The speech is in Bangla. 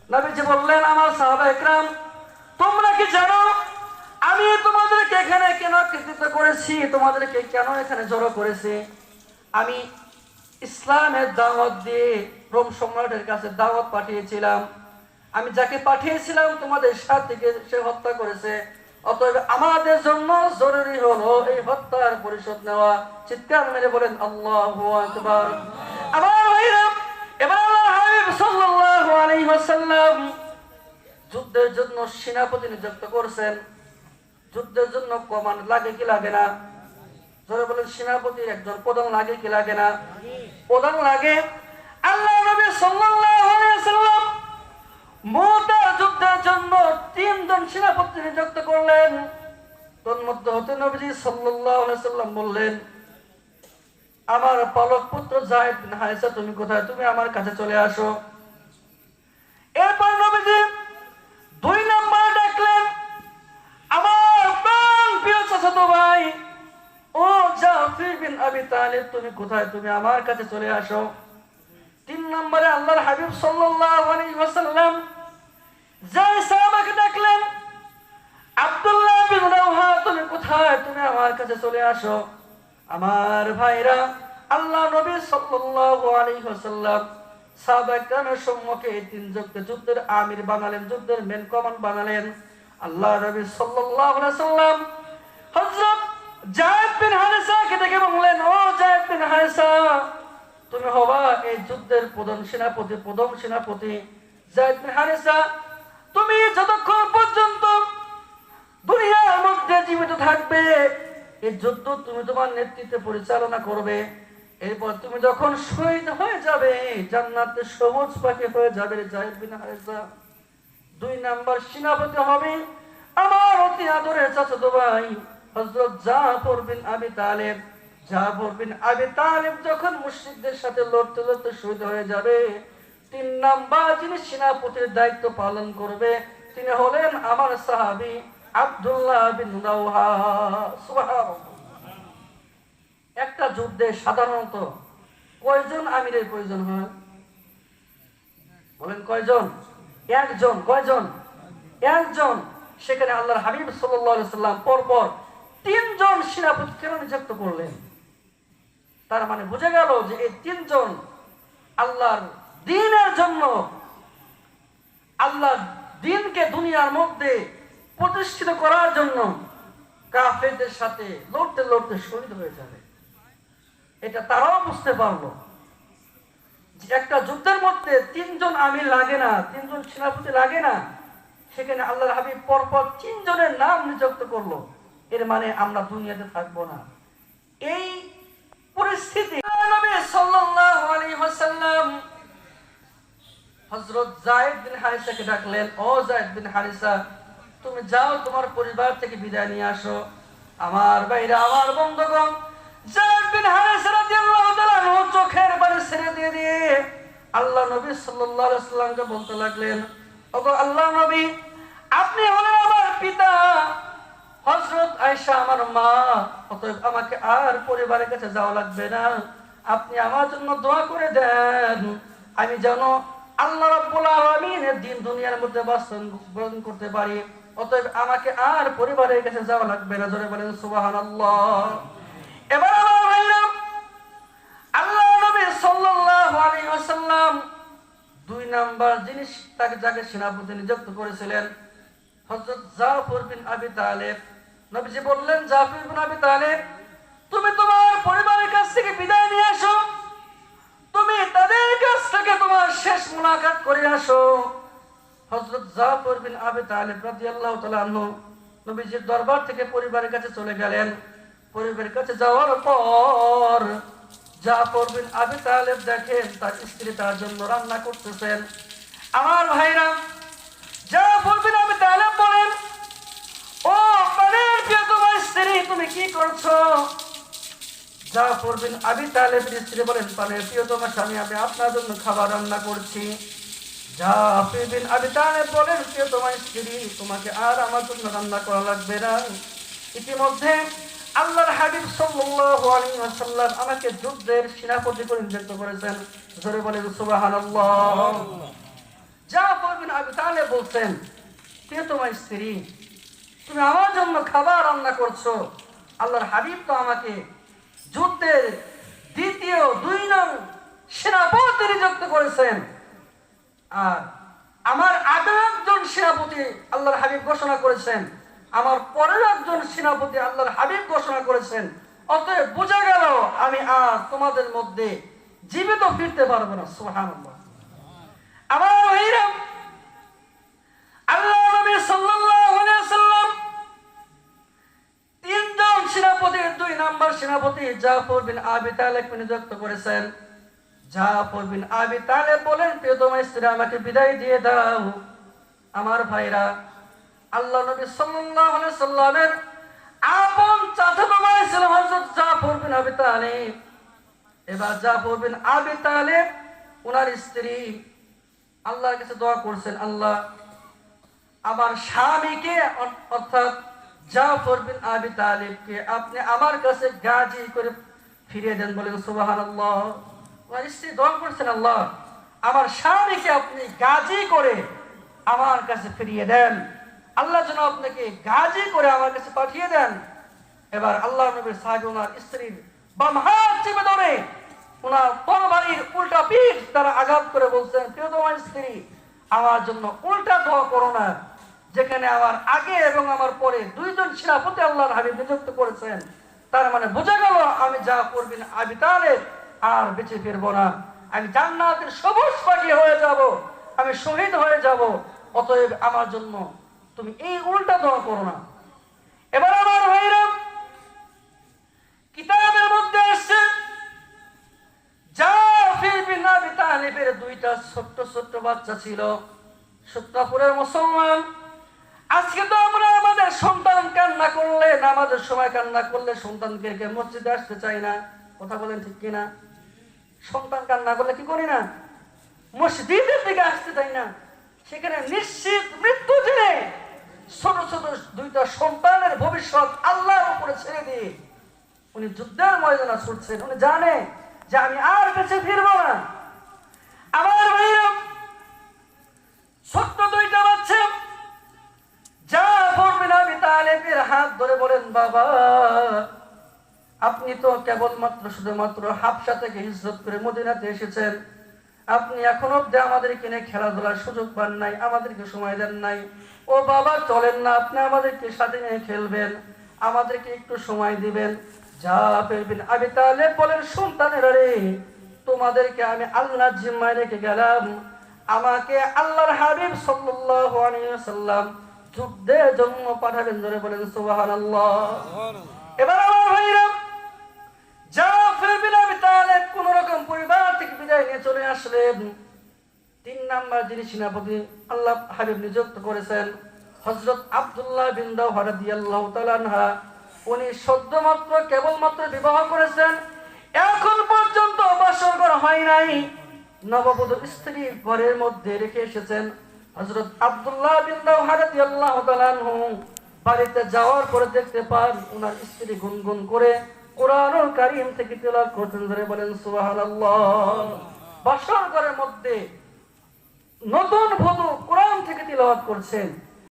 নবীজি বললেন, আমার সাহাবা একরাম, তোমরা কি জানো আমি তোমাদেরকে এখানে কেন একত্রিত করেছি, তোমাদেরকে কেন এখানে জড়ো করেছি? আমি ইসলামের দাওয়াত দিয়ে রোম সম্রাটের কাছে দাওয়াত পাঠিয়েছিলাম। আমি যাকে পাঠিয়েছিলাম তোমাদের সাথে সে হত্যা করেছে। অতএব আমাদের জন্য জরুরি হলো এই হত্যার পরিশোধ নেওয়া। চিৎকার মেরে বলেন আল্লাহু আকবার। আমার ভাইরা, এবার আল্লাহর হাবিব সাল্লাল্লাহু আলাইহি ওয়াসাল্লাম যুদ্ধের জন্য সেনাপতি নিযুক্ত করছেন। যুদ্ধের জন্য কমান্ড লাগে কি লাগে না? জোরে বলেন, সেনাপতির একজন প্রধান লাগে কি লাগে না? প্রধান লাগে। আল্লাহ নবী সাল্লাল্লাহু আলাইহি ওয়াসাল্লাম মুতার যুদ্ধের জন্য 3 জন সেনাপতি নিযুক্ত করলেন। তন্মধ্যে হতে নবীজি সাল্লাল্লাহু আলাইহি ওয়াসাল্লাম বললেন, আমার পালক পুত্র যায়েদ বিন হারিসা, তুমি কোথায়? তুমি আমার কাছে চলে আসো। এরপর নবীজি 2 নাম্বার ডাকলেন, আমার প্রিয় চাচাতো ভাই ও জাফর বিন আবি তালিব, তুমি কোথায়? তুমি আমার কাছে চলে আসো। 3 নম্বরে আল্লাহর হাবিব সাল্লাল্লাহু আলাইহি ওয়াসাল্লাম যে সাহাবাকে ডাকলেন, আব্দুল্লাহ বিন রাওহা, তুমি কোথায়? তুমি আমার কাছে চলে আসো। আমার ভাইরা, আল্লাহ নবী সাল্লাল্লাহু আলাইহি ওয়াসাল্লাম সাহাবায়ে সম্মুখে 3 জনকে যুদ্ধের আমির বানালেন, যুদ্ধের মেন কমান্ড বানালেন। আল্লাহ নবী সাল্লাল্লাহু আলাইহি ওয়াসাল্লাম হযরত যায়েদ বিন হারিসাকে ডেকে বললেন, ও যায়েদ বিন হারিসা, তুমি হবা এই যুদ্ধের প্রধান সেনাপতি। যায়েদ বিন হারিসা, তুমি যতক্ষণ পর্যন্ত দুনিয়ার মধ্যে জীবিত থাকবে এই যুদ্ধ তুমি তোমার নেতৃত্বে পরিচালনা করবে। এরপর তুমি যখন শহীদ হয়ে যাবে, জান্নাতে সবুজ পাখি হয়ে যাবে। যায়েদ বিন হারিসা 2 নাম্বার সেনাপতি হবে আমার অতি আদরের চাচাতো ভাই হযরত জাফর বিন আবি তালিব। জাফর বিন আবি তালিব যখন মুশরিকদের সাথে লড়তে লড়তে শহীদ হয়ে যাবে, 3 নাম্বার যিনি সেনাপতির দায়িত্ব পালন করবে তিনি হলেন আমার সাহাবী আব্দুল্লাহ বিন রাওহা। সুবহানাল্লাহ। একটা যুদ্ধে সাধারণত কয়জন আমিরের প্রয়োজন হয়? বলেন কয়জন? একজন। কয়জন? একজন। সেখানে আল্লাহর হাবিব সাল্লাল্লাহু আলাইহি ওয়াসাল্লাম পরপর 3 জন সেনাপতি কেন নিযুক্ত করলেন? তার মানে বুঝে গেল যে এই 3 জন আল্লাহর দ্বীনের জন্য, আল্লাহর দ্বীনকে দুনিয়ার মধ্যে প্রতিষ্ঠিত করার জন্য কাফেরদের সাথে লড়তে লড়তে শহীদ হয়ে যাবে। এটা তারাও বুঝতে পারলো যে একটা যুদ্ধের মধ্যে 3 জন আমির লাগে না, 3 জন সেনাপতি লাগে না। সেখানে আল্লাহর হাবিব পরপর 3 জনের নাম নিযুক্ত করলো। এর মানে আমরা দুনিয়াতে থাকবো না। এই পরিস্থিতি নবী সাল্লাল্লাহু আলাইহি ওয়াসাল্লাম হযরত যায়েদ বিন হারিসাকে ডাকলেন, ও যায়েদ বিন হারিসা, তুমি যাও তোমার পরিবার থেকে বিদায় নিয়ে আসো। আমার ভাইরা, আমার বন্ধুগণ, যায়েদ বিন হারিসা রাদিয়াল্লাহু তাআলা চোখের পানি ছেড়ে দিয়ে আল্লাহ নবী সাল্লাল্লাহু আলাইহি ওয়াসাল্লামকে বলতে লাগলেন, ওগো আল্লাহ নবী, আপনি হলেন আমার পিতা, হযরত আয়েশা আমার মা, অতএব আমাকে আর পরিবারের কাছে যাওয়া লাগবে না। আপনি আমার জন্য দোয়া করে দেন, আমি যেন আল্লাহ রাব্বুল আলামিনের দ্বীন দুনিয়ার মধ্যে বাস্তবায়ন করতে পারি। অতএব আমাকে আর পরিবারের কাছে যাওয়া লাগবে না। জোরে বলেন সুবহানাল্লাহ। এবার আমার ভাইরা, আল্লাহ নবী সাল্লাল্লাহু আলাইহি ওয়াসাল্লাম 2 নাম্বার জিনিস যাকে সেনাপতি নিযুক্ত করেছিলেন হযরত জাফর বিন আবি তালিব। নবীজি বললেন, জাফর বিন আবি তালিব, তুমি তোমার পরিবারের কাছ থেকে বিদায় নিয়ে আসো, তুমি তাদের কাছ থেকে তোমার শেষ মুলাকাত করে আসো। হযরত জাফর বিন আবি তালিব রাদিয়াল্লাহু তাআলা আনহু নবীজির দরবার থেকে পরিবারের কাছে চলে গেলেন। পরিবারের কাছে যাওয়ার পর জাফর বিন আবি তালিব দেখেন তার স্ত্রী তার জন্য রান্না করতেছেন। আমার ভাইরা, জাফর বিন আবি তালিব বলেন, ও প্রাণের প্রিয়তমা স্ত্রী, তুমি কি করছো? জাফর বিন আবি তালিবের স্ত্রী বলেন, প্রাণের প্রিয়তমা স্বামী, আমি আপনার জন্য খাবার রান্না করছি। জাফর বিন আবি তালিব বলেন, প্রিয়তমা স্ত্রী, তোমাকে আর আমার জন্য রান্না করা লাগবে না। ইতিমধ্যে আল্লাহর হাবিব সাল্লাল্লাহু আলাইহি ওয়াসাল্লাম আমাকে যুদ্ধের সেনাপতি করে নিযুক্ত করেছেন। জোরে বলেন সুবহানাল্লাহ। জাফর বিন আবি তালেব বলছেন, কে তোমার স্ত্রী, তুমি আমার জন্য খাবার রান্না করছো। আল্লাহর হাবিব তো আমাকে যুদ্ধের দ্বিতীয় 2 নং সেনাপতি নিযুক্ত করেছেন, আর আমার আগে একজন সেনাপতি আল্লাহর হাবিব ঘোষণা করেছেন, আমার পরের একজন সেনাপতি আল্লাহর হাবিব ঘোষণা করেছেন। অতএব বোঝা গেল আমি আর তোমাদের মধ্যে জীবিত ফিরতে পারবো না। সুবহানাল্লাহ। আমার ভাইরা, আল্লাহ নবী সাল্লাল্লাহু আলাইহি ওয়াসাল্লাম 3 জন সেনাপতির 2 নাম্বার সেনাপতি জাফর বিন আবি তালেব নিযুক্ত করেছেন। জাফর বিন আবি তালেব বলেন, প্রিয়তম স্ত্রী আমাকে বিদায় দিয়ে দাও। আমার ভাইরা, আল্লাহ নবী সাল্লাল্লাহু আলাইহি ওয়াসাল্লামের আপন চাচাতো ভাই ছিল হযরত জাফর বিন আবি তালেব। এবার জাফর বিন আবি তালেব ওনার স্ত্রী আল্লাহর কাছে দোয়া করছেন, আল্লাহ আমার স্বামীকে অর্থাৎ জাফর বিন আবি তালেবকে আপনি আমার কাছে গাজী করে ফিরিয়ে দেন। বলেন সুবহানাল্লাহ। ওনার স্ত্রী দোয়া করছেন, আল্লাহ আমার স্বামীকে আপনি গাজী করে আমার কাছে ফিরিয়ে দেন, আল্লাহ যেন আপনাকে গাজী করে আমার কাছে পাঠিয়ে দেন। এবার আল্লাহ নবীর সাহাবী ওনার স্ত্রীর বাম হাত চেপে ধরে ওনার তরবারির উল্টা পিঠ তারা আঘাত করে বলছেন, প্রিয়তম স্ত্রী আমার জন্য উল্টা দোয়া করো না। যেখানে আমার আগে এবং আমার পরে 2 জন সেনাপতি আল্লাহর হাবিব নিযুক্ত করেছেন, তার মানে বোঝা গেল আমি জাফর বিন আবি তালেব আর বেঁচে ফিরবো না, আমি জান্নাতের সবুজ পাখি হয়ে যাব, আমি শহীদ হয়ে যাব। অতএব আমার জন্য তুমি এই উল্টা দোয়া করো না। এবার আমার ভাইরা, কিতাবের মধ্যে আসছে জাফর বিন আবি তালেবের 2টা ছোট্ট ছোট্ট বাচ্চা ছিল। সত্যপুরের মুসলমান, আজকে তো আমরা আমাদের সন্তান কান্না করলে, নামাজের সময় কান্না করলে সন্তানকে রেখে মসজিদে আসতে চাই না। কথা বলেন ঠিক কিনা? সন্তান কান্না করলে কি করি না? মসজিদের দিকে আসতে চাই না। সেখানে নিশ্চিত মৃত্যু জেনে ছোট ছোট 2টা সন্তানের ভবিষ্যৎ আল্লাহর উপরে ছেড়ে দিয়ে উনি যুদ্ধের ময়দানে ছুটছেন। উনি জানে যে আমি আর বেঁচে ফিরবো না। আমার ভাইরা, ছোট্ট 2টা বাচ্চা জাফর বিন আবি তালেবের হাত ধরে বলেন, বাবা আপনি তো কেবলমাত্র শুধুমাত্র হাবশা থেকে হিজরত করে মদিনাতে এসেছেন, আপনি এখন অবধি আমাদেরকে নিয়ে খেলাধুলার সুযোগ পান নাই, আমাদেরকে সময় দেন নাই। ও বাবা চলেন না, আপনি আমাদেরকে সাথে নিয়ে খেলবেন, আমাদেরকে একটু সময় দিবেন। জাফর বিন আবি তালেব বলেন, সন্তানেরা রে, তোমাদেরকে আমি আল্লাহর জিম্মায় রেখে গেলাম, আমাকে আল্লাহর হাবিব সাল্লাল্লাহু আলাইহি ওয়াসাল্লাম যুদ্ধের জন্য পাঠাবেন। ধরে বলেন সুবহানাল্লাহ। এবার আমার ভাইরা, জাফর বিন আবি তালেব কোন রকম পরিবার থেকে বিদায় নিয়ে চলে আসলেন। 3 নাম্বার যিনি সেনাপতি আল্লাহ হাবিব নিযুক্ত করেছেন হযরত আব্দুল্লাহ বিন রাওহা রাদিয়াল্লাহু তাআলা আনহা, উনি সদ্যমাত্র কেবলমাত্র বিবাহ করেছেন, এখন পর্যন্ত বাসর ঘর হয় নাই। নববধূ স্ত্রী ঘরের মধ্যে রেখে এসেছেন। হযরত আব্দুল্লাহ বিন রাওহা রাদিয়াল্লাহু তাআলা আনহু বাড়িতে যাওয়ার পরে দেখতে পান ওনার স্ত্রী গুনগুন করে কোরআনুল কারীম থেকে তেলাওয়াত করতেন। ধরে বলেন সুবহানাল্লাহ। বাসর ঘরের মধ্যে নতুন বধূ কোরআন থেকে তেলাওয়াত করছেন।